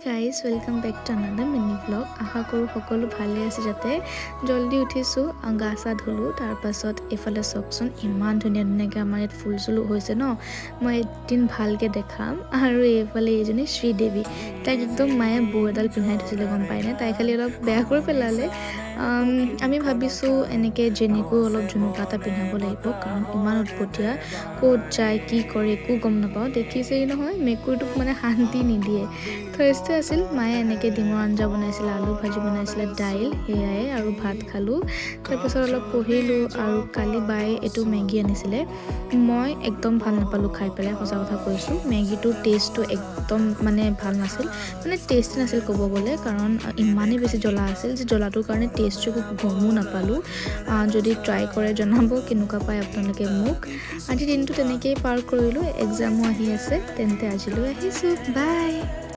Guys welcome back to another mini vlog. আশা কৰোঁ সকলো ভালে আছে। যাতে জল্দি উঠিছোঁ, গা চা ধুলোঁ, তাৰপাছত এইফালে চাওকচোন ইমান ধুনীয়া ধুনীয়াকৈ আমাৰ ইয়াত ফুল চুলো হৈছে ন। মই এদিন ভালকৈ দেখাম। আৰু এইফালে এইজনী শ্ৰীদেৱী, তাইক একদম মায়ে বৌ এডাল পিন্ধাই থৈছিলে, গম পায়নে। তাই খালি অলপ বেয়া কৰি পেলালে। আমি ভাবিছোঁ এনেকৈ জেনিকো অলপ জুনুকা এটা পিন্ধাব লাগিব, কাৰণ ইমান উৎপতীয়া, ক'ত যায় কি কৰে একো গম নাপাওঁ। দেখিছেই নহয়, মেকুৰীটোক মানে শান্তি নিদিয়ে। থাৰ্চডে আছিল, মায়ে এনেকৈ ডিমৰ আঞ্জা বনাইছিলে, আলু ভাজি বনাইছিলে, দাইল, সেয়াই আৰু ভাত খালোঁ। তাৰপিছত অলপ পঢ়িলোঁ। আৰু কালি বায়ে এইটো মেগী আনিছিলে, মই একদম ভাল নাপালোঁ খাই পেলাই, সঁচা কথা কৈছোঁ। মেগীটোৰ টেষ্টটো একদম মানে ভাল নাছিল, মানে টেষ্ট নাছিল ক'ব গ'লে, কাৰণ ইমানেই বেছি জ্বলা আছিল যে জ্বলাটোৰ কাৰণে টেষ্টটো খুব গমো নাপালোঁ। যদি ট্ৰাই কৰে জনাব কেনেকুৱা পায় আপোনালোকে মোক। আজিৰ দিনটো তেনেকেই পাৰ কৰিলোঁ, এক্সামো আহি আছে। তেন্তে আজিলৈ আহিছোঁ, বাই।